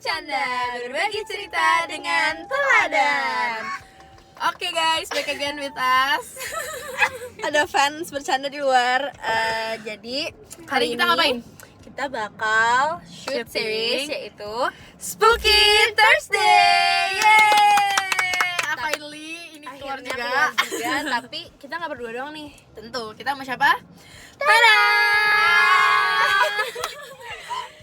bercanda, berbagi cerita dengan teladan. Oke guys, back again with us. Ada fans bercanda di luar. Jadi Hari ini kita ngapain? Kita bakal shoot Shoot series series. yaitu Spooky Thursday. Yeay! Finally ini keluar akhirnya juga. keluar juga. Tapi kita nggak berdua doang nih. Tentu, kita sama siapa? Tada!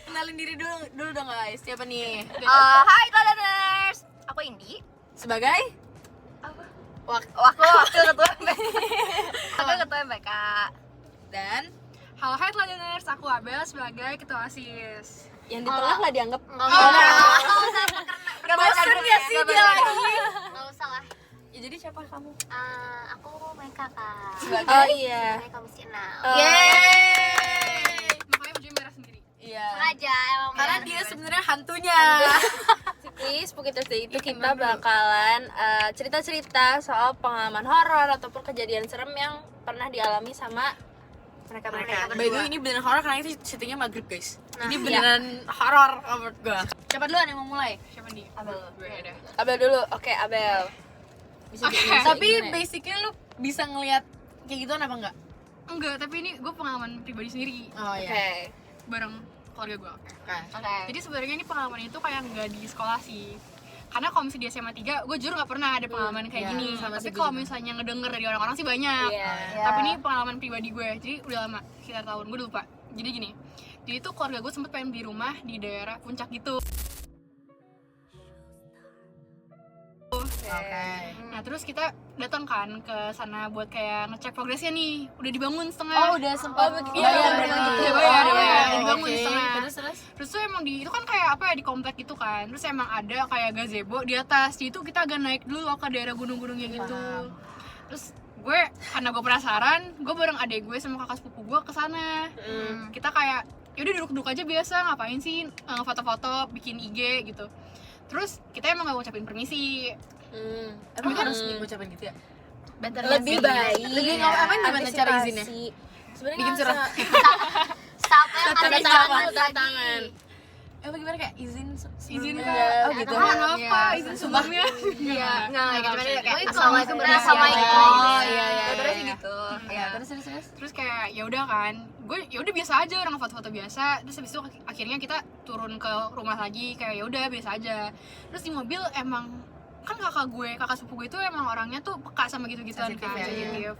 Kenalin diri dulu dong guys. Siapa nih? Hai Teladaners, aku Indi. Sebagai Wakil ketua MBK. Aku ketua MBK. dan Halo hai Teladaners, aku Abel sebagai ketua OSIS. Yang di tengah nggak dianggap. Nggak usah bosan ya sih dia lagi. Nggak usah lah. Ya, jadi siapa kamu? Aku main kakak. Sebagai Oh iya. Saya komisi 6. Yeay. Makanya baju merah sendiri. Iya. Sengaja emang. Karena bener. dia sebenarnya hantunya. Di Spooky Thursday itu kita bakalan cerita-cerita soal pengalaman horor ataupun kejadian serem yang pernah dialami sama mereka. By the way, ini beneran horor karena itu syutingnya maghrib guys. Nah, Ini beneran horor menurut gua. Siapa duluan yang mau mulai? Siapa nih? Abel. Gue ada. Abel dulu. Oke, Abel. Bisa Oke. dijelasin Tapi gimana ya? basically lu bisa ngelihat kayak gituan apa enggak? Enggak, tapi ini gue pengalaman pribadi sendiri Oh Oke. bareng keluarga gue. Oke. Jadi sebenarnya ini pengalaman itu kayak nggak di sekolah sih. Karena kalau misalnya di SMA 3, gue jujur nggak pernah ada pengalaman kayak Iya, gini. sama Tapi sih gue kalau juga. misalnya ngedenger dari orang-orang sih banyak. Iya. Tapi ini pengalaman pribadi gue, jadi udah lama, sekitar tahun, gue udah lupa. Jadi gini, jadi tuh keluarga gue sempet pengen beli rumah di daerah puncak gitu. Oke. Nah terus kita datang kan ke sana buat kayak ngecek progresnya nih, udah dibangun setengah. Oh, udah sempat Iya, udah bayar, udah dibangun Oke. setengah. Terus Terus tuh emang di itu kan kayak apa ya, di komplek gitu kan. Terus emang ada kayak gazebo di atas. Jadi itu kita agak naik dulu loh ke daerah gunung-gunungnya gitu. Paham. Terus gue karena gue penasaran, gue bareng adek gue sama kakak sepupu gue ke sana. Kita kayak yaudah duduk-duduk aja biasa, ngapain sih foto-foto, bikin IG gitu. Terus kita emang gak ngucapin permisi. Emang harus ngucapin gitu ya? Lebih baik. Lebih ngapain gimana cara izinnya? Sebenarnya Bikin surat. Sampai yang Tanda ada tangan, tangan tanda tangan. Emang gimana kayak izin Izin sebelumnya? ke Oh gitu. apa? Iya. Izin sebelumnya? Iya. Nggak gitu kayak Assalamualaikum Assalamualaikum. Oh iya iya. Terus iya. gitu. Iya, terus. Terus kayak ya udah kan, gue ya udah biasa aja, orang foto-foto biasa. Terus habis itu akhirnya kita turun ke rumah lagi, kayak ya udah biasa aja. Terus di mobil emang kan kakak sepupu gue itu emang orangnya tuh peka sama gitu-gituan Sensitif kan, ya, sensitif.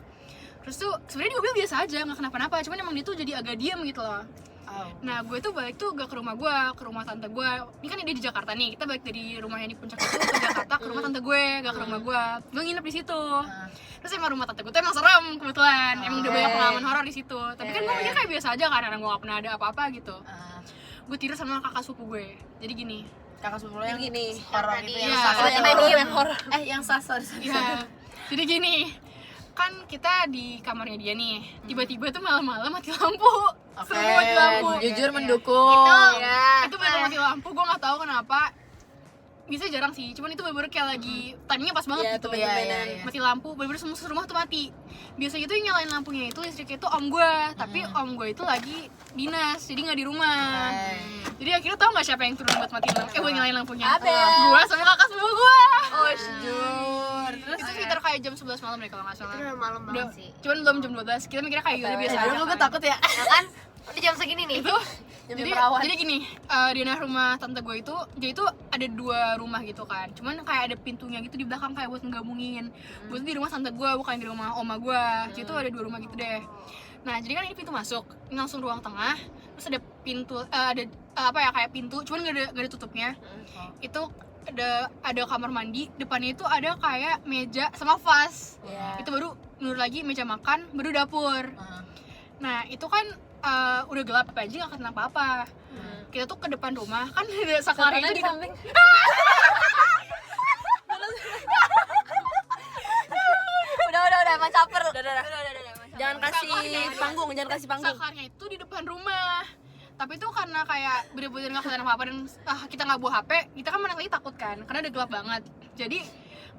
Terus tuh sebenarnya di mobil biasa aja, nggak kenapa-napa, cuman emang dia tuh jadi agak diam gitu loh. Oh. Nah gue tuh balik tuh gak ke rumah gue, ke rumah tante gue. Ini kan dia di Jakarta nih, kita balik dari rumahnya di puncak itu ke Jakarta ke rumah tante gue, gak ke rumah gue. Gue nginep di situ. Terus emang rumah tante gue tuh emang serem kebetulan, emang udah banyak pengalaman horor di situ. Tapi kan gue mikir kayak biasa aja kan, karena gue gak pernah ada apa-apa gitu. Gue tidur sama kakak sepupu gue. Jadi gini, Kakak sepupu yang Gini. horor Tadi. itu yang Iya. sasar yang horor. yang sasar. ya, jadi gini, kan kita di kamarnya dia nih, tiba-tiba tuh malam-malam mati lampu. Oke, Semua mati lampu. jujur mendukung. Itu bener mati lampu, gue nggak tahu kenapa. Bisa jarang sih, cuman itu bener-bener kayak lagi timingnya pas banget Iya, gitu. temen-temenan. Mati lampu, bener-bener semua rumah tuh mati. Biasanya itu yang nyalain lampunya itu listriknya itu om gue, tapi om gue itu lagi dinas, jadi nggak di rumah. Jadi akhirnya tau nggak siapa yang turun buat matiin lampu, buat nyalain lampunya? Abel. Gue sama kakak sepupu gue. Oh, jujur. Itu sekitar kayak jam 11 malam deh kalau nggak salah. Itu udah malam Udah, banget sih. cuman belum jam 12, kita mikirnya kayak gitu biasa aja Gue kan. takut ya. Ya kan? Udah jam segini nih. Itu Demi jadi perawat. jadi gini, di rumah tante gue itu dia itu ada 2 rumah gitu kan, cuman kayak ada pintunya gitu di belakang kayak buat menggabungin. Gue tuh di rumah tante gue, bukan di rumah oma gue. Jadi itu ada 2 rumah gitu deh. Nah jadi kan ini pintu masuk, ini langsung ruang tengah, terus ada pintu, ada apa ya, kayak pintu, cuman gak ada tutupnya. Itu ada kamar mandi, depannya itu ada kayak meja sama vas. Itu baru menurut lagi meja makan, baru dapur. Nah itu kan udah gelap aja nggak kenapa apa. Kita tuh ke depan rumah kan ada saklarnya itu di samping. Udah emang caper. Udah. Jangan kasih panggung, jangan kasih panggung. saklarnya itu di depan rumah. Tapi itu karena kayak bener-bener nggak kelihatan apa-apa dan kita nggak bawa HP, kita kan mana lagi takut kan, karena udah gelap banget. Jadi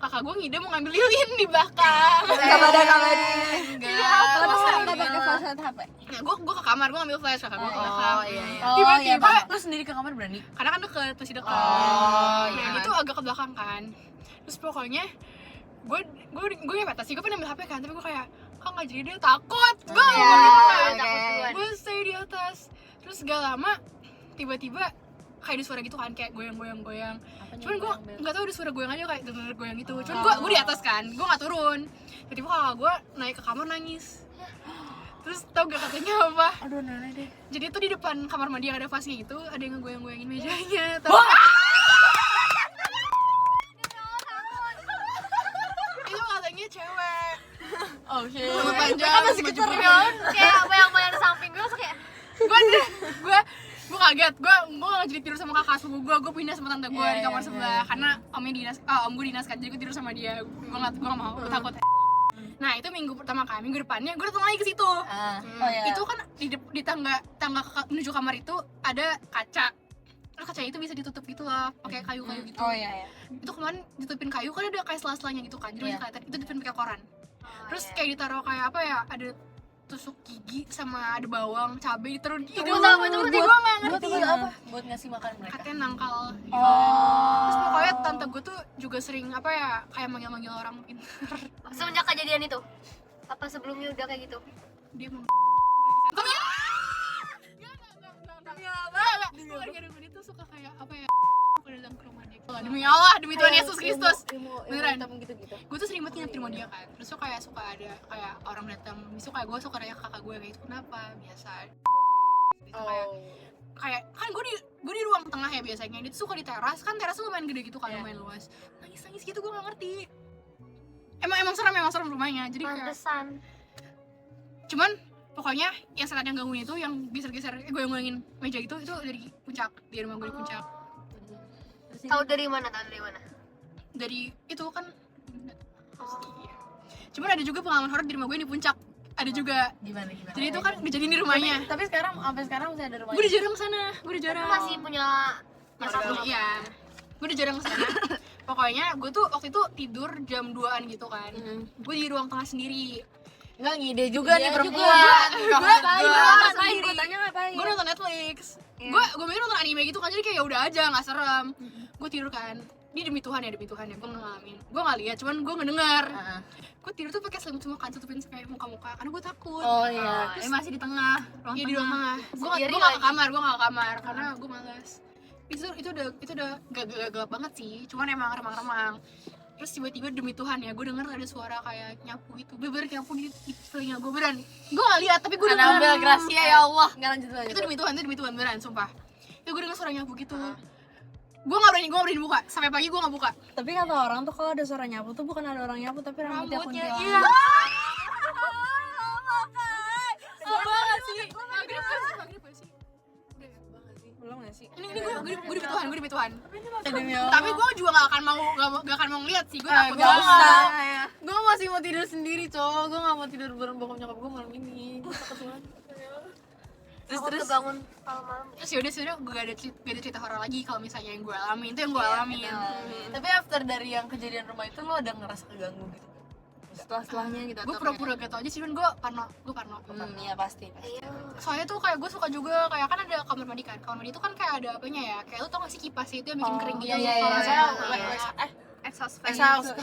kakak gue ngide mau ngambil lilin di belakang. Enggak. Terus nggak pakai flashlight HP. Nah, gue ke kamar, gue ngambil flash, kakak gue ke belakang. iya. Tiba-tiba, Lu sendiri ke kamar berani? karena kan deket, masih deket. iya. Nah, itu agak ke belakang kan. Terus pokoknya gue ngepet sih, gue pengen ambil HP kan, tapi gue kayak nggak jadi, dia takut. Gue Iya, ngomong gitu kan. oke. Gue stay di atas. Terus gak lama, tiba-tiba kayak ada suara gitu kan, kayak goyang. Cuman gue nggak tahu ada suara goyang aja, kayak denger goyang gitu. Cuman gue di atas kan, gue nggak turun. Tiba-tiba kakak gue naik ke kamar nangis. Terus tau gak katanya apa? Aduh, nenek deh. Jadi itu di depan kamar mandi yang ada vasnya itu ada yang ngegoyang-goyangin mejanya. Itu katanya cewek. Oh shit. Rambut panjang, Kan masih baju keter putih. kan? Kayak bayang-bayang di samping gue langsung kayak gue kaget, gue gak jadi tidur sama kakak sepupu gue pindah sama tante gue di kamar sebelah karena om gue dinas kan, jadi gue tidur sama dia. Gue gak mau, gue takut. Nah itu minggu pertama kan, minggu depannya gue datang lagi ke situ. Itu kan di tangga menuju kamar itu ada kaca. Terus kacanya itu bisa ditutup gitu lah, pakai kayu-kayu gitu. Oh iya. Itu kemarin ditutupin kayu kan ada kayak sela-selanya gitu kan, jadi kelihatan itu ditutupin pakai koran. Terus kayak ditaruh kayak apa ya, ada tusuk gigi sama ada bawang, cabai ditaruh gitu. Gue nggak ngerti apa? Buat ngasih makan mereka. katanya nangkal. Terus pokoknya tante gue tuh juga sering apa ya, kayak manggil-manggil orang pintar. semenjak kejadian itu. Apa sebelumnya udah kayak gitu? Dia mau Dia tuh suka kayak apa ya, kalau datang ke rumah dia. Demi Allah, demi Tuhan Yesus Kristus. Beneran. Gue tuh sering banget nginep di rumah dia kan. Terus tuh kayak suka ada kayak orang datang. Misal kayak gue suka nanya ke kakak gue kayak itu kenapa? Biasa. Gitu, kayak kan gue di ruang tengah ya biasanya. Dia tuh suka di teras, kan teras tuh lumayan gede gitu kan, lumayan luas. Nangis gitu, gue gak ngerti. Emang serem rumahnya. Jadi kayak Pantesan. cuman pokoknya yang setan yang gangguin itu, yang geser-geser goyang-goyangin meja itu dari puncak, di rumah gue di puncak. Tahu dari mana? Dari itu kan. Iya. Cuman ada juga pengalaman horor di rumah gue di puncak. Ada juga. Gimana? Jadi itu kan kejadian di rumahnya. Tapi sampai sekarang masih ada rumahnya. Gue udah jarang kesana. Gue udah jarang. Masih punya Iya. Gue udah jarang kesana. Pokoknya gue tuh waktu itu tidur jam 2an gitu kan. Gue di ruang tengah sendiri. Enggak ngide juga nih perempuan. Gue nonton Netflix. Gue mikir nonton anime gitu kan, jadi kayak ya udah aja, nggak serem. Gue tidur kan. Ini demi Tuhan ya, gue nggak ngalamin. Gue nggak lihat, cuman gue ngedengar. Gue tidur tuh pakai selimut semua kan, tutupin sampai muka-muka karena gue takut. Oh iya. Masih di tengah. Iya di ruang tengah. Gue nggak ke kamar, karena gue malas. Itu udah gak gelap banget sih, cuman emang remang-remang. Terus tiba-tiba demi Tuhan ya, gue denger ada suara kayak nyapu gitu, bener nyapu di telinga gue, beneran. Gue gak lihat tapi gue denger. Anabel Gracia ya Allah. Enggak lanjut. Itu demi Tuhan beneran, sumpah. Itu gue denger suara nyapu gitu. Gue gak berani buka, sampai pagi gue gak buka. Tapi kata orang tuh kalau ada suara nyapu tuh bukan ada orang nyapu, tapi rambutnya kuntilanak. Iya. Belum nggak sih? Ini gue demi Tuhan. Demi Allah. Tapi gue juga gak akan mau ngeliat sih, gue takut Gak banget. usah. Gue masih mau tidur sendiri, cowok. Gue gak mau tidur bareng bokap nyokap gue malam ini. Gue takut banget. Terus bangun malam-malam. Terus yaudah gue gak ada cerita horor lagi kalau misalnya yang gue alamin, itu yang gue alamin. Tapi after dari yang kejadian rumah itu lo ada ngerasa keganggu gitu? Setelahnya gitu. Gue pura-pura gak tau aja sih, cuman gue parno. Iya pasti. Iya. Soalnya tuh kayak gue suka juga, kayak kan ada kamar mandi kan. Kamar mandi itu kan kayak ada apanya ya, kayak lu tau gak sih kipasnya itu yang bikin kering gitu. Exhaust Exhaust.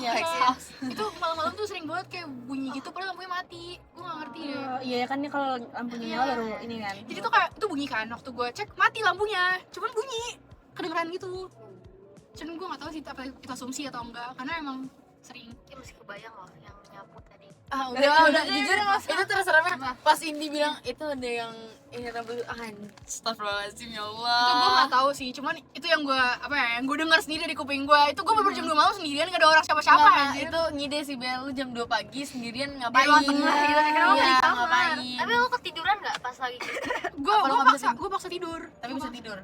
Itu malam-malam tuh sering banget kayak bunyi gitu, padahal lampunya mati. Gue gak ngerti deh. Iya kan nih kalau lampunya nyala baru ini kan. Jadi tuh kayak itu bunyi kan, waktu gue cek mati lampunya, cuman bunyi kedengeran gitu. Cuman gue gak tahu sih apa itu asumsi atau enggak, karena emang sering. Ya masih kebayang loh yang nyapu tadi. Udah jujur itu terus seremnya pas Indi bilang itu ada yang ini rambut astagfirullahaladzim ya Allah. Itu gue gak tahu sih, cuman itu yang gue denger sendiri dari kuping gue. Itu gue baru jam 2 malam sendirian, gak ada orang siapa-siapa anjir. Itu ngide sih Bel, lu jam 2 pagi sendirian Di ngapain? ruang tengah gitu, kenapa nggak di kamar? ngapain? Tapi lo ketiduran nggak pas lagi gitu? Gue paksa tidur. Tapi bisa tidur.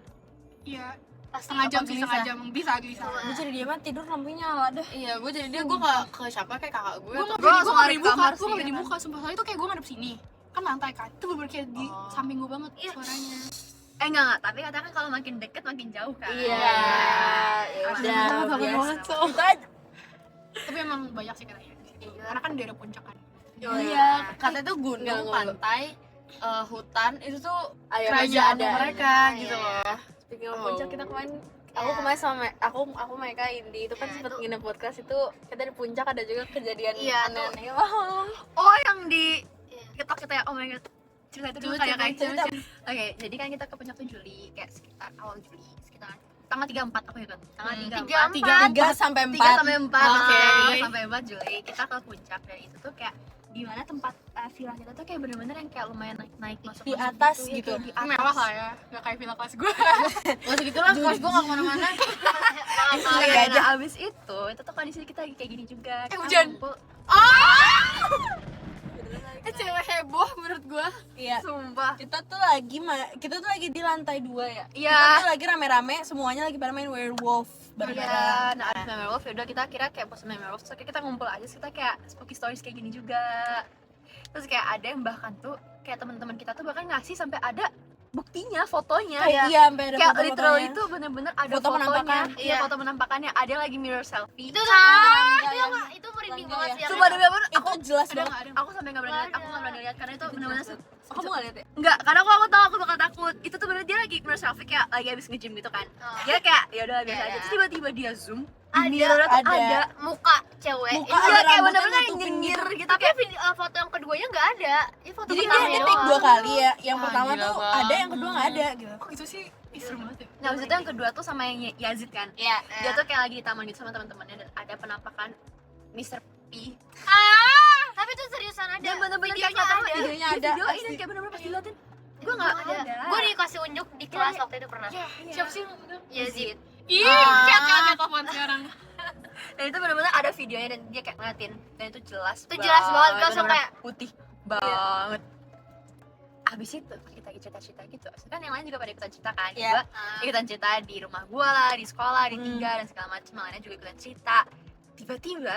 Iya, Pas setengah jam sih, gelisah? bisa gelisah. Gue jadi dia mah tidur lampunya nyala dah. Iya, gue jadi dia gue ke siapa kayak kakak gue. Gue Gue gak berani buka, kamar gue gak berani sih, buka, sumpah. Soalnya itu kayak gue ngadep sini, kan lantai kan, itu bener kayak di samping gue banget suaranya. Enggak, tapi katanya kalau makin deket makin jauh kan. Iya. Udah, Takut biasa. banget, so. Tapi emang banyak sih katanya di situ. Karena kan daerah puncak kan. Iya, katanya tuh gunung, Enggak. pantai, hutan itu tuh Ayo, kerajaan ada. mereka Iya, gitu iya. loh. Speaking of Oh. puncak, kita kemarin aku kemarin sama aku Meka Indi itu kan Iya, sempet itu- nginep podcast itu, kita di puncak ada juga kejadian Iya, tuh. aneh-aneh. Wow. Oh, yang di Iya. TikTok kita ya. Oh my god. Cerita itu dulu Coba, kayak coba, cerita. Oke, jadi kan kita ke puncak tuh Juli, kayak sekitar awal Juli, sekitar tanggal 34 aku ingat. Tanggal 34. 3 sampai 4. 3 sampai 4. Oke. 3 sampai 4 Juli kita ke puncak, dan itu tuh kayak di mana tempat villa kita tuh kayak bener-bener yang kayak lumayan naik masuk Di atas gitu. Di atas. Mewah lah ya, Gak kayak villa kelas gue. Gak segitu lah, kelas gue gak kemana-mana. Iya, aja abis itu tuh kondisi kita lagi kayak gini juga. Kita hujan. ngumpul. Cewek heboh menurut gue. Iya. Sumpah. Kita tuh lagi di lantai 2 ya. Iya. Kita tuh lagi rame-rame, semuanya lagi pada main werewolf bareng-bareng. Iya, nah ada werewolf, yaudah kita kira kayak pas main werewolf, terus kita ngumpul aja, terus kita kayak spooky stories kayak gini juga. Terus kayak ada yang bahkan tuh kayak teman-teman kita tuh bahkan ngasih sampai ada buktinya, fotonya. Kayak iya, sampai ada Kayak foto-fotonya. literal itu bener-bener ada Foto fotonya. penampakan. Iya, Iya. foto penampakannya. Ada lagi mirror selfie. Itu tuh itu merinding Enggak banget ya. sih. Sumpah demi apa? Itu jelas Ada, banget. aku sampai nggak berani lihat, Nggak aku nggak berani lihat karena itu bener-bener Oh, kamu gak lihat ya? enggak, karena aku tahu aku bakal takut. Itu tuh bener dia lagi mirror selfie kayak lagi habis nge-gym gitu kan. Oh. Dia kayak ya udah biasa Iya, aja. iya. Terus tiba-tiba dia zoom. Ada, Di mirrornya tuh ada. ada. Muka cewek. Muka Itu ada Iya, kayak rambutnya bener-bener nutupin nyengir gitu. tapi Kayak foto yang keduanya nggak ada. Ini foto Jadi dia pertama take doang. 2 kali ya. Yang Ah, pertama gila tuh banget. ada, yang kedua nggak ada gitu. kok itu sih serem banget ya. Nah, abis itu yang kedua tuh sama yang Yazid kan. Iya. Dia tuh kayak lagi di taman gitu sama teman-temannya dan ada penampakan Mr. P. Tapi itu seriusan ada. Dan bener-bener kayak Videonya nggak tahu ada. Videonya Dia ada, videoin pasti. dan kayak bener-bener pas diliatin. Gue Gue nggak ada. ada. Gue dikasih unjuk di kelas waktu itu pernah. Siapa sih yang Yazid. Ih, Ah. chat telepon sekarang. Dan itu bener-bener ada videonya dan dia kayak ngeliatin. Dan itu jelas. Itu jelas banget, gue langsung bener-bener kayak- putih banget. Abis itu kita cerita-cerita gitu. Kan yang lain juga pada ikutan cerita kan. Iya. Gua ikutan cerita di rumah gua lah, di sekolah, di tinggal dan segala macam. Yang lainnya juga ikutan cerita. Tiba-tiba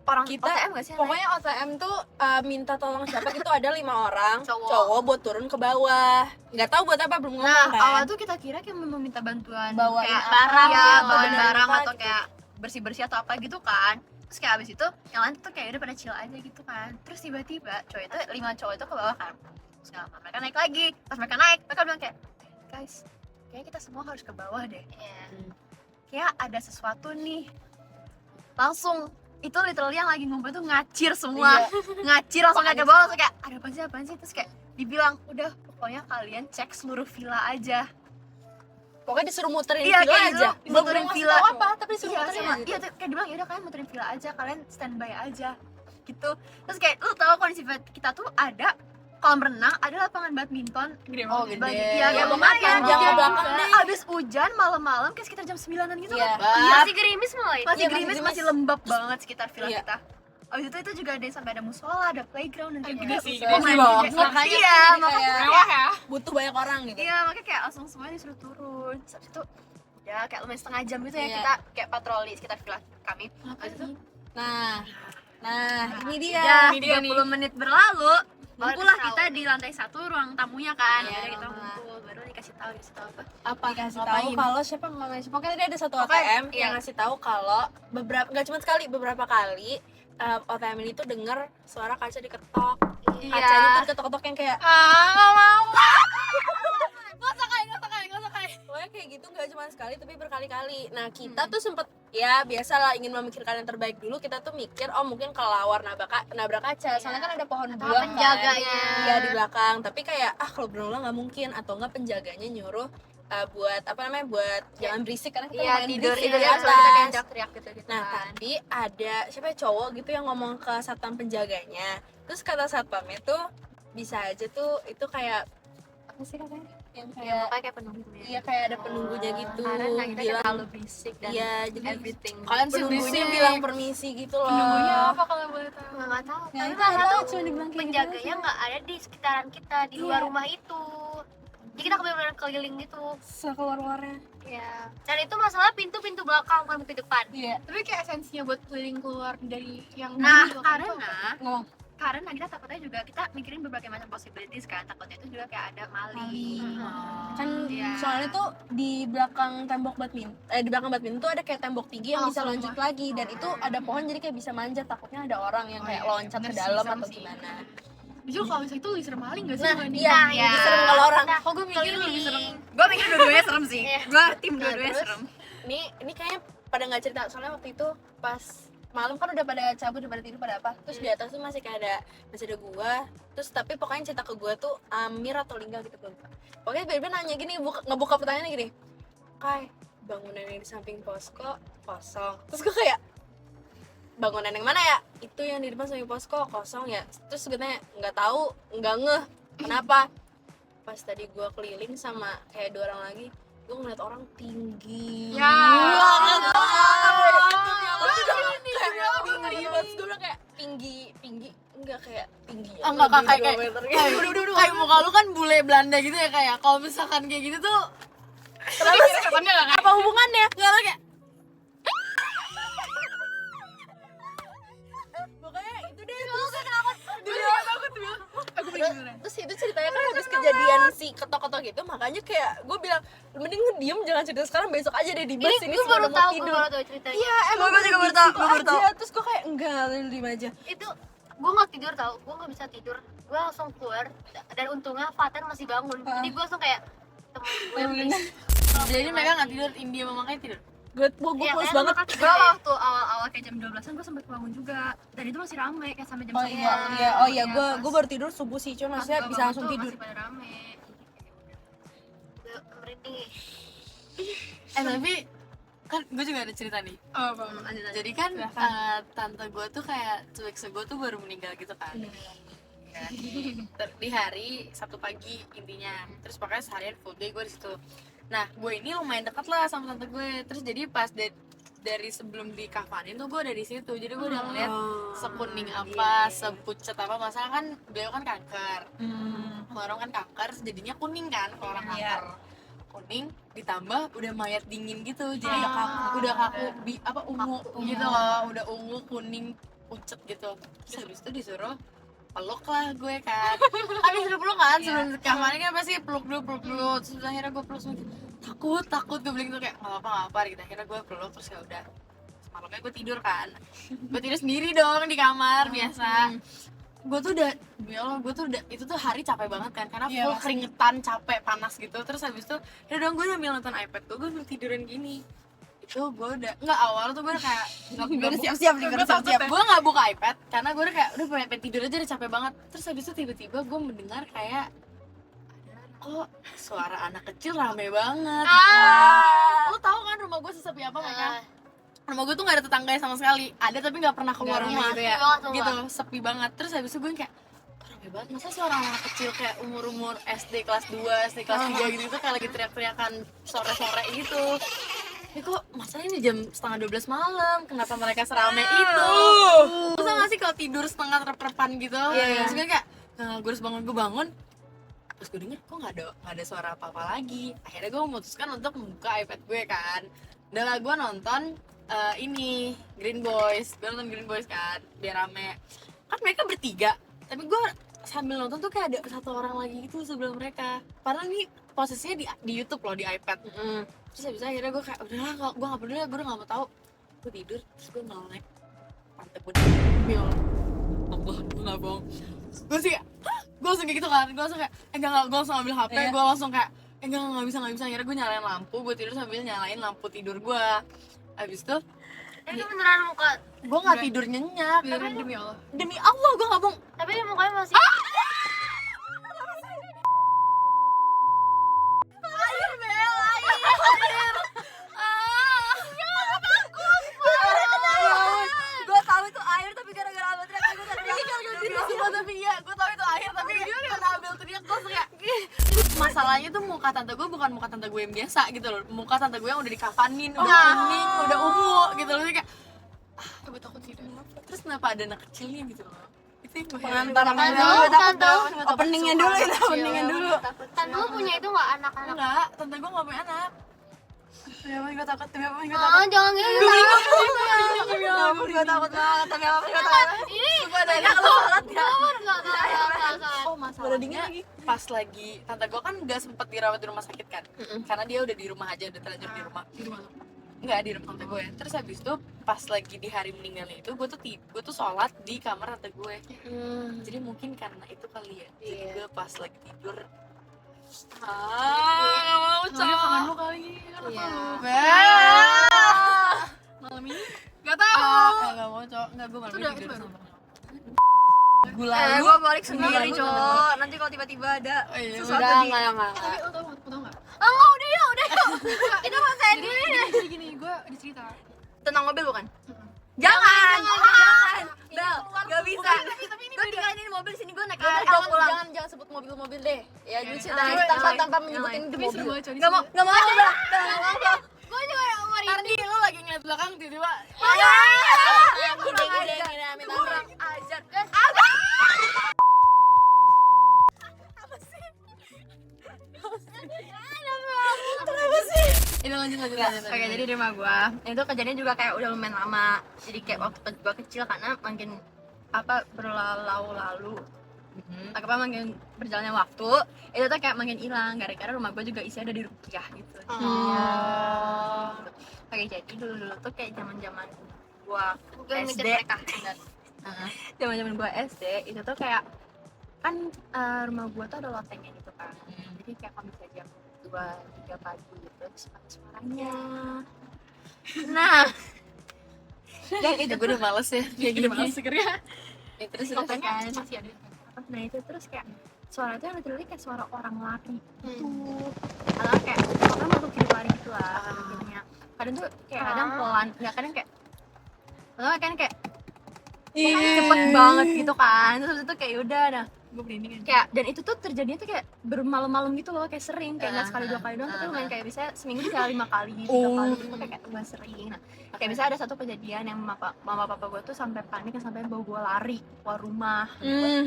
orang Kita OTM gak sih? pokoknya OTM tuh minta tolong siapa gitu, ada 5 orang Cowok. buat turun ke bawah. Nggak tahu buat apa, belum ngomong Nah, kan. awal tuh kita kira kayak mau minta bantuan Bawain kayak apa, barang, ya, apa, bawain bener barang apa atau gitu. kayak bersih-bersih atau apa gitu kan. Terus kayak abis itu yang lain tuh kayak udah pada chill aja gitu kan. Terus tiba-tiba cowok itu 5 cowok itu ke bawah kan. Terus nggak lama mereka naik lagi. Pas mereka naik, mereka bilang kayak, guys, kayak kita semua harus ke bawah deh. Iya. Kayak ada sesuatu nih. Langsung itu literally yang lagi ngumpul tuh ngacir semua. Ngacir langsung kayak ke bawah, langsung kayak ada apaan sih? Terus kayak dibilang, udah pokoknya kalian cek seluruh villa aja. Pokoknya disuruh muterin Iya, villa kayak aja. disuruh muterin Belum villa. ngasih tahu apa, tapi disuruh Iya, muterin sama, aja. iya tuh kayak dibilang, yaudah kalian muterin villa aja, kalian standby aja gitu. Terus kayak lu tau kondisi kita tuh ada kolam renang, ada lapangan badminton. Gede Oh, banget. gede. Iya, Ya, lumayan, pokoknya panjang gede ke belakang juga. deh. Abis hujan malam-malam kayak sekitar jam 9-an gitu Iya. kan. Masih gerimis semua itu. Masih Iya, gerimis, masih masih gerimis. lembab banget sekitar villa Iya. kita. Abis itu juga ada yang sampai ada musola, ada playground dan kayak Gede gitu. sih, gede Lumayan sih, gede. Bang. Makanya Iya, jadi makanya kayak- Mewah ya. Butuh banyak orang gitu. Iya, makanya kayak langsung semuanya disuruh turun. Terus abis itu ya kayak lumayan setengah jam gitu ya Iya. kita kayak patroli sekitar villa kami. Abis itu Nah, ini dia. ya Ini dia 30 menit berlalu Baru ngumpullah dikasih kita di lantai 1 ruang tamunya kan. Iya, Jadi kita ruang ngumpul baru dikasih tahu apa. Apa dikasih tahu Ngapain? kalau siapa namanya, pokoknya tadi ada satu Pokoknya, OTM iya. yang ngasih tahu kalau nggak cuma sekali, beberapa kali OTM ini tuh denger suara kaca diketok. Iya. Kacanya tuh diketok-ketok yang kayak Nggak mau. Nggak usah kayak. pokoknya kayak gitu, nggak cuma sekali tapi berkali-kali. Nah kita tuh sempet ya biasalah ingin memikirkan yang terbaik dulu, kita tuh mikir oh mungkin kelawar nabrak kaca, soalnya kan ada pohon buah penjaganya. kan. Iya, di belakang, tapi kayak kalau berulang nggak mungkin, atau enggak penjaganya nyuruh buat apa namanya, buat jangan berisik karena kita Iya, lumayan tidur berisik itu di ya, atas. soalnya kita kayak teriak-teriak gitu Nah kan. tapi ada siapa ya, cowok gitu yang ngomong ke satpam penjaganya, terus kata satpamnya tuh bisa aja tuh itu kayak apa sih katanya, yang Ya, kayak makanya kayak penunggunya. iya kayak ada penunggunya gitu, Karena kita kayak bilang terlalu berisik dan iya, jadi everything. Kalian sih penunggunya berisik. bilang permisi gitu loh. Penunggunya apa kalau boleh tahu? Nggak tahu. Ya, Tapi itu malah nggak tahu, tuh cuma dibilang kayak gitu penjaganya aja. nggak ada di sekitaran kita di luar Iya. rumah itu. Jadi kita benar-benar keliling gitu. Sekeluar-luarnya. Ya. Dan itu masalah pintu belakang bukan pintu depan. Iya. Tapi kayak esensinya buat keliling keluar dari yang Nah, di belakang itu karena apa? Ngomong. Karena kita takutnya juga kita mikirin berbagai macam possibilities kan, takutnya itu juga kayak ada maling, kan iya. soalnya tuh di belakang tembok badminton di belakang badminton tuh ada kayak tembok tinggi yang bisa loncat lagi, dan itu ada pohon jadi kayak bisa manjat, takutnya ada orang yang kayak loncat ke dalam atau gimana. Justru kalau misalnya itu lebih serem maling gak sih? Nah dibanding- iya, Iya. serem kalau orang. Kok gue mikir lebih serem. Gue mikir dua-duanya serem sih. Gue tim Nah, dua-duanya terus, serem. Ini kayaknya pada nggak cerita, soalnya waktu itu pas malam kan udah pada cabut, udah pada tidur, pada apa, terus di atas tuh masih ada gua, terus tapi pokoknya cerita ke gua tuh Amir atau Lingga gitu, gua lupa. Pokoknya tiba-tiba nanya gini, ngebuka pertanyaannya gini, Kai, bangunan yang di samping posko kosong. Terus gua kayak, bangunan yang mana ya? Itu yang di depan samping posko kosong ya. Terus gue tanya, nggak tahu, nggak ngeh kenapa. Pas tadi gua keliling sama kayak 2 orang lagi, gue ngeliat orang tinggi Ya. banget. Gue bilang kayak tinggi enggak kayak tinggi ya, Enggak lebih kayak 2 meter gitu. kayak muka lu kan bule Belanda gitu ya, kayak kalau misalkan kayak gitu tuh Tapi kesannya gak kayak apa hubungannya? Enggak lah, kayak pokoknya itu deh. Terus itu ceritanya kan habis kejadian si ketok-ketok gitu, makanya kayak gue bilang mending lu diem, jangan cerita sekarang, besok aja deh di bus Ini ini gue baru sebelum tahu, tidur. ceritanya. Iya, emang Gue juga baru tahu, gitu gue baru tahu. aja. Terus gue kayak enggak, lu diem aja. Itu gue nggak tidur tau, gue nggak bisa tidur, gue langsung keluar dan untungnya Faten masih bangun, jadi gue langsung kayak temen gue please. jadi mereka nggak tidur, India sama makanya tidur. Gue Iya, puas kayaknya banget. makan Gue waktu awal-awal kayak jam 12an gue sempet bangun juga. Dan itu masih rame kayak sampai jam 1 gue baru tidur subuh sih, cuma maksudnya bisa langsung tidur. Masih pada rame. Udah merinding ya. Tapi kan gue juga ada cerita nih. Oh, bang, lanjut aja. Jadi kan Silahkan. tante gue tuh kayak cuek gue tuh baru meninggal gitu kan. Ya. Di hari Sabtu pagi intinya. Terus pokoknya seharian full day gue di situ. Nah, gue ini lumayan dekat lah sama tante gue. Terus jadi pas dari sebelum dikafanin tuh gue udah di situ. Jadi gue udah ngeliat sekuning apa, sepucet apa. Masalah kan beliau kan kanker. Orang kan kanker, jadinya kuning kan kalau orang kanker. Kuning ditambah udah mayat dingin gitu. Jadi udah kaku ungu gitu loh. Udah ungu, kuning, pucet gitu. Terus habis itu disuruh peluk lah gue kan. Kan disuruh peluk kan sebelum kamarnya kan pasti peluk dulu. Terus akhirnya gue peluk takut gue bilang gitu kayak nggak apa gitu. Akhirnya gue peluk, terus ya udah malamnya gue tidur kan. Gue tidur sendiri dong di kamar biasa. Gue tuh udah, ya Allah, gue tuh udah, itu tuh hari capek banget kan, karena full keringetan, capek, panas gitu. Terus habis itu, ya dong gue sambil nonton iPad gue sambil tiduran gini. Itu gue udah, nggak, awal tuh gue udah kayak gue udah siap-siap nih, gue nggak buka iPad karena gue udah kayak udah pengen tidur aja, udah capek banget. Terus habis itu tiba-tiba gue mendengar kayak kok suara anak kecil rame banget. Lo tau kan rumah gue sesepi apa mereka? Rumah gue tuh gak ada tetangganya sama sekali, ada tapi gak pernah keluar rumah gitu ya? gitu, sepi banget. Terus habis itu gue kayak rame banget, masa suara anak kecil kayak umur SD kelas 2, SD kelas 3 gitu kayak lagi teriak-teriakan sore-sore gitu. Ini kok masalahnya ini jam setengah 12 malam, kenapa mereka serame itu? Terus tau gak sih kalau tidur setengah terperpan gitu? Terus gue kayak, gue harus gue bangun. Terus gue denger kok gak ada suara apa-apa lagi. Akhirnya gue memutuskan untuk membuka iPad gue kan. Udah lah gue nonton ini Green Boys, gue nonton Green Boys kan, biar rame. Kan mereka bertiga, tapi gue sambil nonton tuh kayak ada satu orang lagi gitu sebelah mereka. Padahal ini posisinya di YouTube loh, di iPad. Terus habis itu akhirnya gue kayak udahlah, gue nggak peduli, gue udah nggak mau tahu. Gue tidur, terus gue melek pantat gue demi Allah, gue nggak bohong. Gue sih, gue langsung kayak gitu kan, gue langsung kayak enggak, gue langsung ambil HP, gue langsung kayak nggak bisa. Akhirnya gue nyalain lampu, gue tidur sambil nyalain lampu tidur gue. Habis itu Itu beneran muka, gue nggak tidur nyenyak, demi Allah gue nggak bohong. tapi mukanya masih Gue tahu itu air, tapi gara-gara abang teriak gue Tapi iya, gue tau itu air, tapi karena Abel teriak gue kayak masalahnya tuh muka tante gue bukan muka tante gue yang biasa gitu loh. Muka tante gue yang udah dikafanin, udah kuning, udah ungu gitu loh. Kayak gue takut sih. Terus kenapa ada anak kecilnya gitu loh. Itu yang gue pengantar openingnya dulu. Tante lu punya itu nggak anak-anak? Enggak, tante gue gak punya anak. Demi apa gue takut, demi apa gue Ah, takut. jangan gitu. Demi apa gue takut banget, demi apa gue takut. Sumpah dari kalau sholat ya. Enggak. Oh masalahnya pas lagi tante gue kan nggak sempet dirawat di rumah sakit kan, karena dia udah di rumah aja, udah terlanjur di rumah. Nggak di rumah tante gue ya. Terus habis itu pas lagi di hari meninggalnya itu gue tuh sholat di kamar tante gue. Jadi mungkin karena itu kali ya. Jadi gue pas lagi tidur nggak mau Soalnya kangen lu cowok. kali. Iya. Malam ini nggak tahu. Nggak mau cowok, nggak gue malam Itu ini udah- tidur itu sama Gue gula balik sendiri cowok. Nanti kalau tiba-tiba ada Oh iya, sesuatu udah, di Tapi lo tau nggak? Enggak, udah yuk. Itu mah Jadi gini, gue ada cerita. tentang mobil bukan? Jangan. Bel, gak bisa. Gue tinggalin mobil sini, gue naik mobil gue pulang. Jangan sebut mobil-mobil deh. Ya dulu cerita tanpa menyebutin itu Tapi seru mobil. banget coy. Gak mau aja Bel. gue juga mau Tadi lu lagi ngeliat belakang tiba-tiba Kurang ajar. Kurang ajar. ini lanjut. Oke, jadi di rumah gua itu kejadian juga kayak udah lumayan lama. Jadi kayak waktu gua kecil karena makin berlalu-lalu apa makin berjalannya waktu itu tuh kayak makin hilang gara-gara rumah gua juga isinya ada di Rukiah gitu. Oke, jadi dulu tuh kayak zaman gua SD, zaman gua SD itu tuh kayak kan rumah gua tuh ada lotengnya gitu kan. Jadi kayak kalau bisa jam 2-3 pagi gitu terus ada suaranya. Nah, dan itu gue udah males ya kayak gini males segernya. Terus Katanya masih ada. nah itu terus kayak suara itu yang literally kayak suara orang lari gitu. Atau kayak orang makhluk hidup lari gitu lah jadinya. Kadang tuh kayak kadang pelan, nggak kadang kayak atau kan kayak cepet banget gitu kan. Terus itu kayak udah nah Gue merinding aja. kayak dan itu tuh terjadinya tuh kayak bermalam-malam gitu loh, kayak sering kayak nggak sekali 2 kali doang tapi lumayan kayak bisa seminggu bisa 5 kali 3 kali gitu kayak udah sering. Nah kayak bisa ada satu kejadian yang mama papa gue tuh sampai panik sampai bawa gue lari keluar rumah.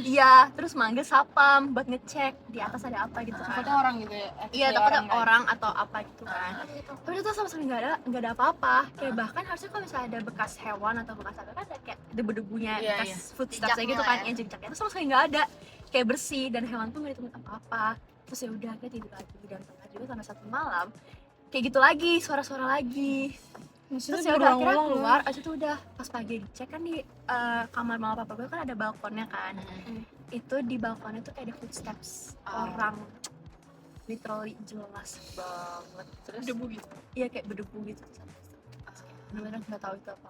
Iya terus manggil sapam buat ngecek di atas ada apa gitu kan. Takutnya orang gitu ya. Iya takutnya orang atau apa gitu kan. Tapi itu tuh sama sekali nggak ada apa-apa. Kayak bahkan harusnya kalau misalnya ada bekas hewan atau bekas apa kan ada kayak debu-debunya Iya, bekas footsteps gitu kan, ya jejak itu sama sekali nggak ada. Kayak bersih dan hewan tuh nggak ditemukan apa-apa. Terus ya udah kayak tidur lagi dan pernah juga sampai satu malam kayak gitu lagi suara-suara lagi. Terus ya udah akhirnya keluar, abis itu udah pas pagi dicek kan di kamar mama papa gue kan ada balkonnya kan. Itu di balkonnya tuh kayak ada footsteps orang literally jelas banget. Terus Debu gitu. iya kayak berdebu gitu bener-bener nggak tahu itu apa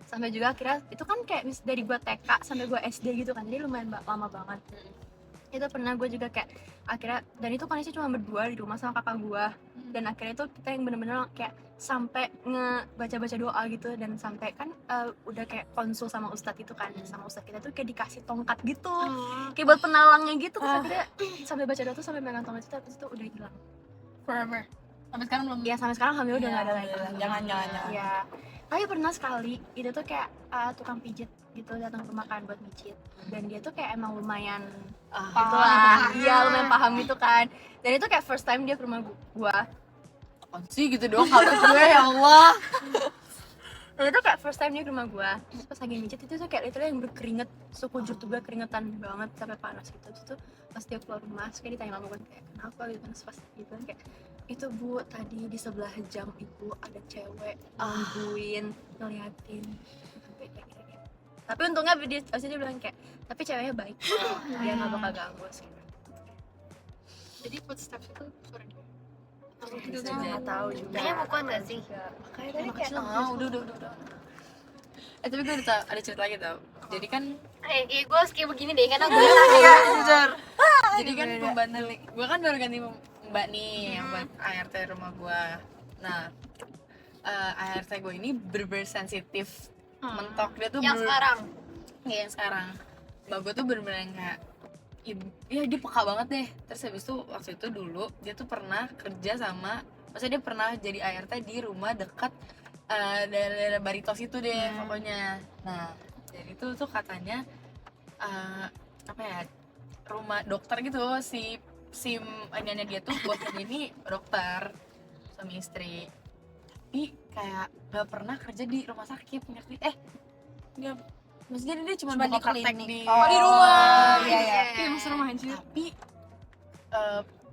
sampai juga akhirnya itu kan kayak dari gua TK sampai gua SD gitu kan jadi lumayan lama banget. Itu pernah gue juga kayak akhirnya dan itu kondisi cuma berdua di rumah sama kakak gua dan akhirnya itu kita yang bener-bener kayak sampai ngebaca-baca doa gitu dan sampai kan udah kayak konsul sama ustadz itu kan sama ustadz kita tuh kayak dikasih tongkat gitu kayak buat penalangnya gitu terus akhirnya sampai baca doa tuh sampai megang tongkat itu terus itu udah hilang. Forever. Sampai sekarang belum. Ya sampai sekarang hamil udah nggak ada lagi. Jangan. Ya, tapi pernah sekali itu tuh kayak tukang pijit gitu datang ke rumah kan buat pijit dan dia tuh kayak emang lumayan gitu lah. Iya lumayan paham gitu kan. Dan itu kayak first time dia ke rumah gua. Sih gitu dong kalau gue ya Allah. Dan itu kayak first time dia ke rumah gua. Terus pas lagi pijit itu tuh kayak literally yang berkeringet, sekujur tuh gue keringetan banget sampai panas gitu. Terus tuh pas dia keluar rumah, terus kayak ditanya sama gue kayak kenapa gitu terus pas gitu kan kayak itu bu tadi di sebelah jam ibu ada cewek nungguin ngeliatin sampai kayak gitu. Tapi untungnya dia bilang kayak tapi ceweknya baik kok dia nggak bakal ganggu sih. Jadi footsteps itu suara dia. Nggak tahu juga. Kayaknya bukan nggak sih? Kayak tadi kayak Udah. Tapi gue ada cerita lagi tau. Jadi kan Gue kayak begini deh karena gue jujur. Jadi kan pembantu gue kan baru ganti mbak nih yang buat ART rumah gue. Nah ART gue ini bersensitif mentok dia tuh yang sekarang. Iya yang sekarang. Mbak gue tuh bener-bener yang kayak ya dia peka banget deh. Terus habis itu waktu itu dulu dia tuh pernah kerja sama, maksudnya dia pernah jadi ART di rumah dekat daerah Baritos itu deh pokoknya. Nah jadi itu tuh katanya apa ya rumah dokter gitu si anaknya dia tuh bosnya ini dokter suami istri. tapi kayak gak pernah kerja di rumah sakit, ngerti? Nggak, maksudnya dia cuma Cuma buka di praktek klinik. di Oh, di rumah. Iya, iya. Kayak masa rumah anjir. Tapi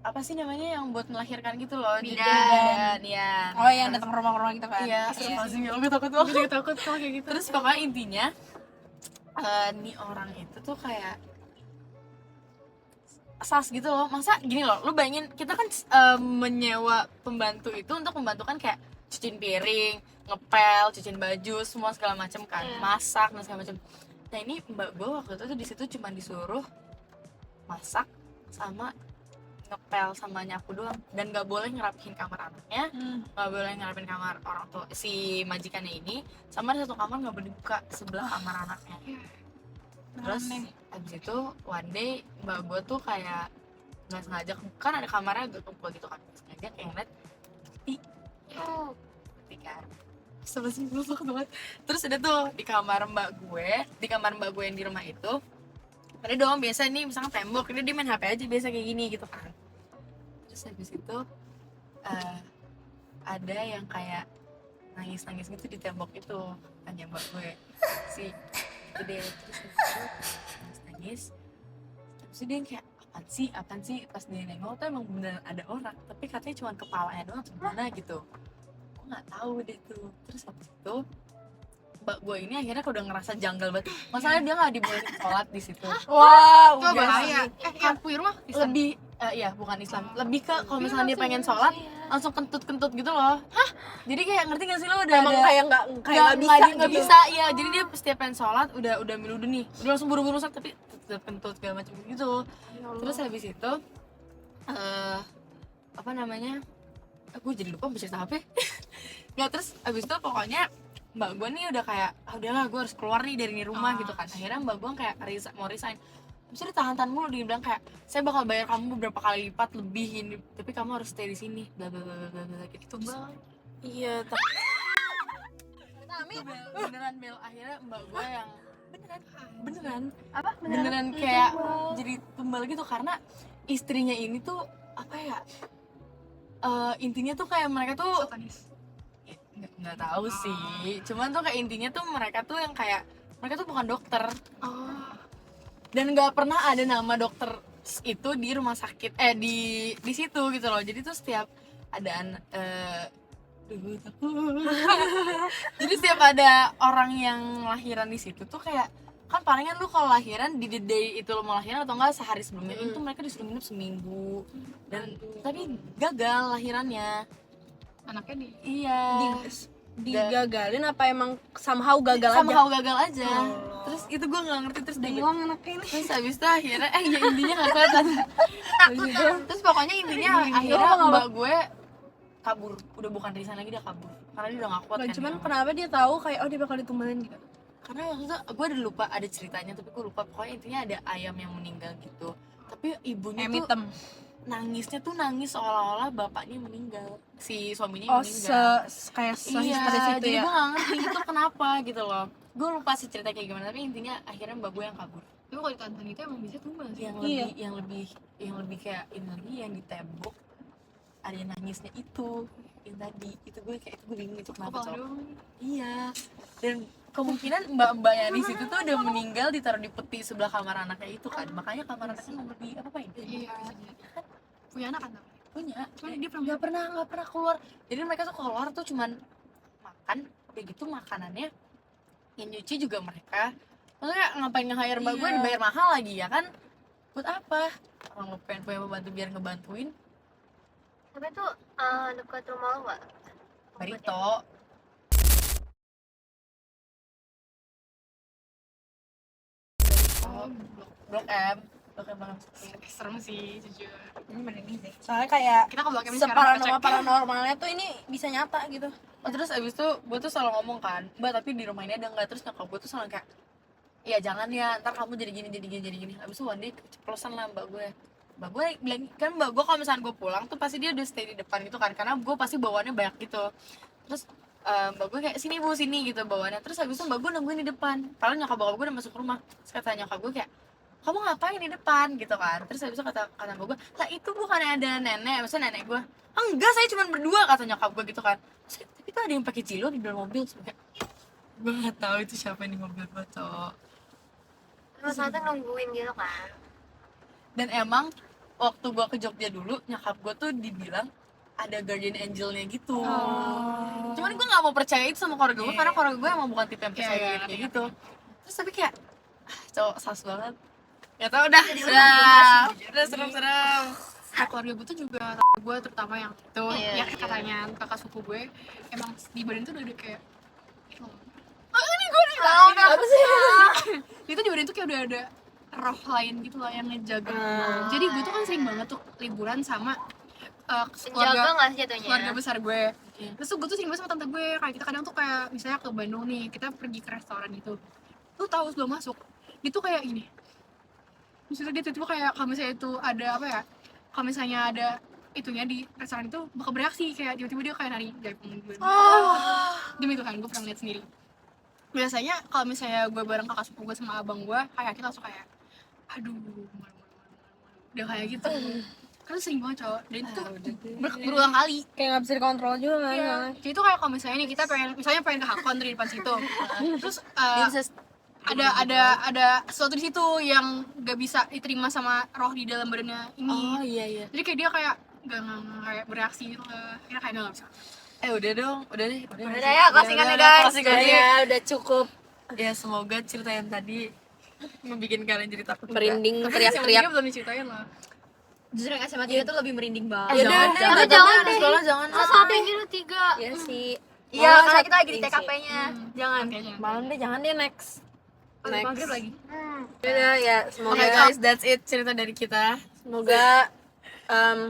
apa sih namanya yang buat melahirkan gitu loh, Bidan. bidan, ya. Oh, yang datang ke rumah-rumah gitu kan. Iya, astagfirullahaladzim, gue takut banget. Gue juga takut kalau kayak gitu. Terus pokoknya intinya nih orang itu tuh kayak sas gitu loh. Masa gini loh, lu bayangin kita kan menyewa pembantu itu untuk membantukan kayak cuciin piring, ngepel, cuciin baju, semua segala macam kan, masak dan segala macam. Nah ini mbak gue waktu itu tuh di situ cuma disuruh masak sama ngepel sama nyapu doang, dan nggak boleh ngerapihin kamar anaknya, nggak boleh ngerapihin kamar orang tua si majikannya ini, sama ada satu kamar nggak boleh dibuka sebelah kamar anaknya. Terus abis itu one day mbak gue tuh kayak nggak sengaja, kan ada kamarnya agak kumpul gitu kan, nggak sengaja kayak ngeliat kan sama sih gue banget. Terus ada tuh di kamar mbak gue yang di rumah itu ada doang biasa nih, misalnya tembok ini dia main HP aja biasa kayak gini gitu kan. Terus habis itu ada yang kayak nangis gitu di tembok itu kan mbak gue si itu deh. Terus habis itu nangis terus dia kayak apaan sih pas dia nengok tuh emang beneran ada orang, tapi katanya cuma kepalanya doang gimana gitu, gue nggak tahu deh tuh. Terus habis itu mbak gue ini akhirnya udah ngerasa janggal banget, masalahnya dia nggak dibolehin sholat di situ. Wow, Itu bahaya. Yang punya rumah Islam. Lebih iya bukan Islam, lebih ke kalau misalnya dia pengen sholat langsung kentut gitu loh. Jadi kayak ngerti gak sih lo, udah emang ada kayak nggak bisa nggak gitu. bisa, iya. Jadi dia setiap pengen sholat udah milu nih, udah langsung buru-buru sholat tapi tetap kentut segala macam gitu. Terus habis itu apa namanya, gue jadi lupa mau cerita apa. Nggak, terus habis itu pokoknya mbak gue nih udah kayak udahlah gue harus keluar nih dari rumah gitu kan. Akhirnya mbak gue kayak mau resign. Terus dia tahan mulu, dia bilang kayak saya bakal bayar kamu beberapa kali lipat lebih ini, tapi kamu harus stay di sini bla bla bla gitu bang. Iya, Beneran Bel, akhirnya mbak gue yang beneran apa? beneran kayak jadi tumbal gitu karena istrinya ini tuh apa ya, intinya tuh kayak mereka tuh Satanis. nggak tahu sih, cuman tuh kayak intinya tuh mereka tuh yang kayak mereka tuh bukan dokter. Dan nggak pernah ada nama dokter itu di rumah sakit di situ gitu loh. Jadi tuh setiap ada jadi setiap ada orang yang lahiran di situ tuh kayak kan palingan lu kalau lahiran di the day itu lo mau lahiran atau enggak sehari sebelumnya itu mereka disuruh nginep seminggu, dan tapi gagal lahirannya Anaknya di iya Digagalin apa emang somehow gagal aja? somehow gagal aja. Terus itu gue nggak ngerti, terus dia Bingung anaknya ini. terus habis itu akhirnya ya intinya nggak kelihatan. Habis itu terus pokoknya intinya akhirnya mbak gue kabur, udah bukan resign lagi, dia kabur karena dia udah nggak kuat Loh, kan. cuman dia. kenapa dia tahu kayak dia bakal ditumbalin gitu? Karena waktu itu gue udah lupa ada ceritanya, tapi gue lupa, pokoknya intinya ada ayam yang meninggal gitu, tapi ibunya tuh Hitam. nangisnya tuh nangis seolah-olah bapaknya meninggal, si suaminya Oh, meninggal. kayak Iya, pada situ jadi ya. gue gak ngerti itu kenapa gitu loh. Gue lupa sih cerita kayak gimana, tapi intinya akhirnya mbak gue yang kabur. Tapi kalau ditonton itu emang bisa tumbal sih. Yang lebih kayak ini lagi, yang di tembok ada yang nangisnya itu yang tadi itu gue kayak itu gue bingung itu kenapa Kepala cowok. doang. Iya, dan kemungkinan mbak yang di situ tuh udah meninggal ditaruh di peti sebelah kamar anaknya itu kan, makanya kamar anaknya lebih apa ini? Iya, bisa jadi. Punya anak kan tapi? Punya, Cuman dia pernah nggak pernah keluar. Jadi mereka tuh keluar tuh cuman makan, udah gitu makanannya yang nyuci juga mereka. Maksudnya ngapain nge-hire mbak gue dibayar mahal lagi ya kan? Buat apa? Orang lo pengen punya pembantu biar ngebantuin. Tapi tuh dekat rumah lo nggak? Barito. Blok M banget. serem sih jujur. Ini merinding sih. Soalnya kayak Kita ke Blok M sekarang kita cek. paranormalnya tuh ini bisa nyata gitu. Oh, terus abis itu gue tuh selalu ngomong kan, mbak tapi di rumah ini ada nggak? Terus nyokap gue tuh selalu kayak, iya jangan ya, ntar kamu jadi gini. Abis itu one day keceplosan lah mbak gue bilang kan, mbak gue kalau misalnya gue pulang tuh pasti dia udah stay di depan gitu kan, karena gue pasti bawaannya banyak gitu. Terus mbak gue kayak sini bu sini gitu bawaannya. Terus habis itu mbak gue nungguin di depan, padahal nyokap gue udah masuk rumah. Terus kata nyokap gue kayak, kamu ngapain di depan gitu kan. Terus habis itu kata mbak gue, lah itu bukannya ada nenek, maksudnya nenek gue, enggak saya cuma berdua, kata nyokap gue gitu kan. Terus tapi tuh ada yang pakai cilok di dalam mobil. Kayak gue nggak tahu itu siapa yang di mobil gue cowok. Terus Nathan nungguin gitu kan. Dan emang waktu gue ke Jogja dulu nyokap gue tuh dibilang ada guardian angelnya gitu. Cuman gue nggak mau percaya itu sama keluarga gue karena keluarga gue emang bukan tipe yang percaya kayak gitu. Terus tapi kayak cowok sas banget. Gak tau udah serem-serem. Nah, keluarga gue tuh juga gue terutama yang itu ya katanya kakak suku gue emang di badan tuh udah ada kayak ini gue nih Apa sih? itu di badan tuh kayak udah ada roh lain gitu lah yang ngejaga. Jadi gue tuh kan sering banget tuh liburan sama Penjaga nggak sih jatuhnya? keluarga besar gue. Terus tuh gue tuh sering banget sama tante gue kayak kita kadang tuh kayak misalnya ke Bandung nih kita pergi ke restoran gitu. Lu tahu sebelum masuk itu kayak gini. Maksudnya dia tiba-tiba kayak kalau misalnya itu ada apa ya? Kalau misalnya ada itunya di restoran itu bakal bereaksi kayak tiba-tiba dia kayak nari dari punggung gue. Demi Tuhan gue pernah lihat sendiri. Biasanya kalau misalnya gue bareng kakak sepupu gue sama abang gue kayak kita langsung kayak aduh malu udah kayak gitu. Kan sering banget cowok dan itu berulang kali. Kayak nggak bisa dikontrol juga kan? Iya. Jadi itu kayak kalau misalnya nih kita pengen misalnya pengen ke Hakon di depan situ. Terus Dia bisa ada sesuatu di situ yang gak bisa diterima sama roh di dalam badannya ini. Iya. Jadi kayak dia kayak gak kayak bereaksi gitu lah. Kira kayak gak bisa. Udah dong, udah deh. Udah ya, closingan ya, guys. ya udah cukup Ya semoga cerita yang tadi membuat kalian jadi takut. merinding Tapi teriak-teriak. SMA 3 belum diceritain lah. Justru yang SMA 3 tuh lebih merinding banget. Ya udah, Tapi jangan deh. sekolah jangan. Masa ada yang gitu 3? Iya sih. Iya, Malah karena kita lagi di satu TKP-nya. Jangan. Oke, jangan. Malam deh, jangan deh next. Maghrib lagi. Udah ya, semoga Oke guys, that's it cerita dari kita. semoga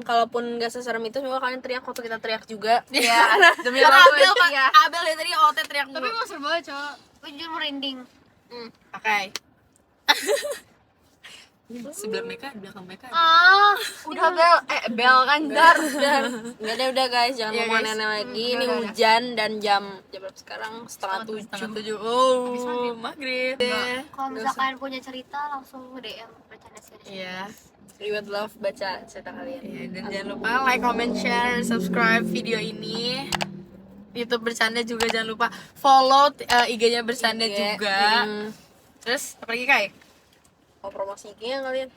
kalaupun nggak seserem itu semoga kalian teriak waktu kita teriak juga. Iya, demi Karena Allah. Abel, Pak. Iya. Abel dari tadi OT teriak Tapi mulu. emang seru banget cowok. Jujur merinding. Oke. Sebelah mereka, di belakang mereka. Udah Bel kan dar. Nggak deh, udah guys, jangan Iya, ngomong guys. aneh lagi. Ini hujan dan jam berapa sekarang? Setengah Setengah 7. 7. Oh, maghrib. Kalau misalkan punya cerita langsung DM bercanda sih. Iya. We would love baca cerita kalian. Iya, dan jangan lupa like, comment, share, subscribe video ini. YouTube Bercanda juga jangan lupa follow IG-nya Bercanda IG. juga. Terus apa lagi Kai? Mau promosi IG-nya kalian?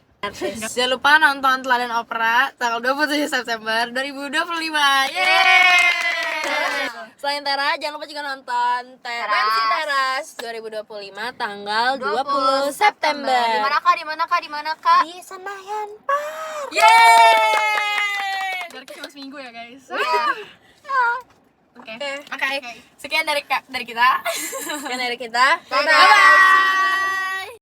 Jangan lupa nonton Teladan Opera tanggal 27 September 2025. Yeay! Selain Teras, jangan lupa juga nonton Pensi Teras 2025 tanggal 20 September. Di manakah? Di Senayan Park. Yeay! Jaraknya cuma seminggu ya guys. Oke. Sekian dari kita. Sekian dari kita. Bye bye.